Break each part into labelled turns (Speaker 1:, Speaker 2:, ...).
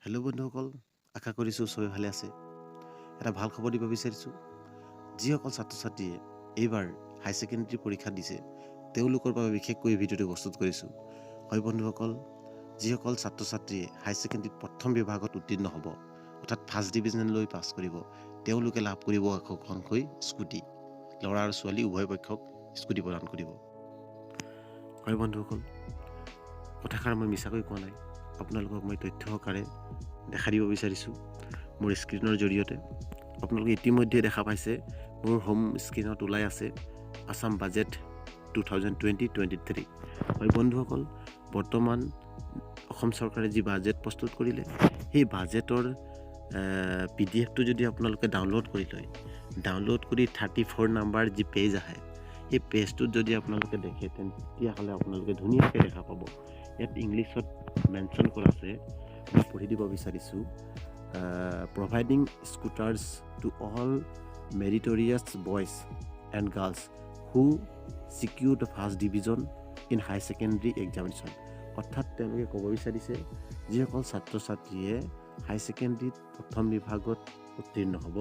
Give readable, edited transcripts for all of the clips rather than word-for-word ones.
Speaker 1: Hello' বন্ধুসকল, আশা কৰিছোঁ চবে ভালে আছে। এটা ভাল খবৰ দিব বিচাৰিছোঁ। যিসকল ছাত্ৰ ছাত্ৰীয়ে এইবাৰ হাই ছেকেণ্ডেৰী পৰীক্ষা দিছে তেওঁলোকৰ বাবে বিশেষকৈ ভিডিঅ'টো প্ৰস্তুত কৰিছোঁ। হয় বন্ধুসকল, যিসকল ছাত্ৰ ছাত্ৰীয়ে হাই ছেকেণ্ডেৰীত প্ৰথম বিভাগত উত্তীৰ্ণ হ'ব অৰ্থাৎ ফাৰ্ষ্ট ডিভিজন লৈ পাছ কৰিব, তেওঁলোকে লাভ কৰিব এখনকৈ স্কুটি। ল'ৰা আৰু ছোৱালী উভয় পক্ষক স্কুটি প্ৰদান কৰিব। হয় বন্ধুসকল, কথাষাৰ মই মিছাকৈ কোৱা নাই, আপোনালোকক মই তথ্য সহকাৰে দেখা দিব বিচাৰিছোঁ মোৰ স্ক্ৰীনৰ জৰিয়তে। আপোনালোকে ইতিমধ্যে দেখা পাইছে মোৰ হোম স্ক্ৰীনত ওলাই আছে আছাম বাজেট 2020-23। হয় বন্ধুসকল, বৰ্তমান অসম চৰকাৰে যি বাজেট প্ৰস্তুত কৰিলে সেই বাজেটৰ PDF-টো যদি আপোনালোকে ডাউনলোড কৰি লয়, ডাউনলোড কৰি 34 নাম্বাৰ যি পেজ আহে সেই পেজটোত যদি আপোনালোকে দেখে তেতিয়াহ'লে আপোনালোকে ধুনীয়াকৈ দেখা পাব। ইয়াত ইংলিছত মেনশ্যন কৰা আছে, মই পঢ়ি দিব বিচাৰিছোঁ। Providing scooters to all meritorious boys and girls who secure the first division in high secondary examination. অৰ্থাৎ তেওঁলোকে ক'ব বিচাৰিছে যিসকল ছাত্ৰ ছাত্ৰীয়ে হাই ছেকেণ্ডেৰীত প্ৰথম বিভাগত উত্তীৰ্ণ হ'ব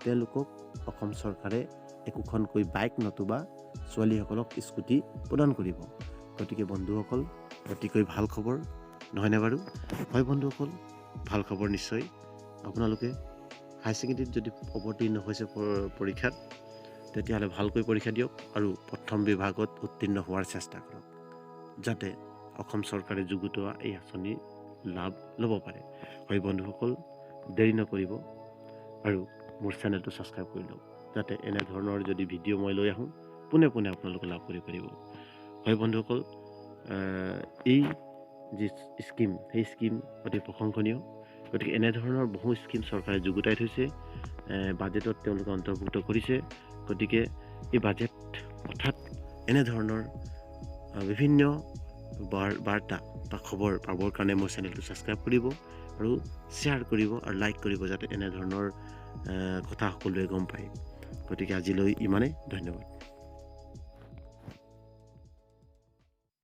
Speaker 1: তেওঁলোকক অসম চৰকাৰে একোখনকৈ বাইক নতুবা ছোৱালীসকলক স্কুটি প্ৰদান কৰিব। গতিকে বন্ধুসকল, অতিকৈ ভাল খবৰ নহয়নে বাৰু? হয় বন্ধুসকল, ভাল খবৰ নিশ্চয়। আপোনালোকে হাই ছেকেণ্ডেৰীত যদি অৱতীৰ্ণ হৈছে পৰীক্ষাত, তেতিয়াহ'লে ভালকৈ পৰীক্ষা দিয়ক আৰু প্ৰথম বিভাগত উত্তীৰ্ণ হোৱাৰ চেষ্টা কৰক, যাতে অসম চৰকাৰে যুগুতোৱা এই আঁচনিৰ লাভ ল'ব পাৰে। হয় বন্ধুসকল, দেৰি নকৰিব আৰু মোৰ চেনেলটো ছাবস্ক্ৰাইব কৰি লওক, যাতে এনেধৰণৰ যদি ভিডিঅ' মই লৈ আহোঁ পোনে পোনে আপোনালোকে লাভ কৰিব পাৰিব। হয় বন্ধুসকল, এই যি স্কিম সেই স্কিম অতি প্ৰশংসনীয়। গতিকে এনেধৰণৰ বহু স্কিম চৰকাৰে যুগুতাই থৈছে, বাজেটত তেওঁলোকে অন্তৰ্ভুক্ত কৰিছে। গতিকে এই বাজেট অৰ্থাৎ এনেধৰণৰ বিভিন্ন বাৰ্তা বা খবৰ পাবৰ কাৰণে মোৰ চেনেলটো ছাবস্ক্ৰাইব কৰিব আৰু শ্বেয়াৰ কৰিব আৰু লাইক কৰিব, যাতে এনেধৰণৰ কথা সকলোৱে গম পায়। গতিকে আজিলৈ ইমানেই, ধন্যবাদ।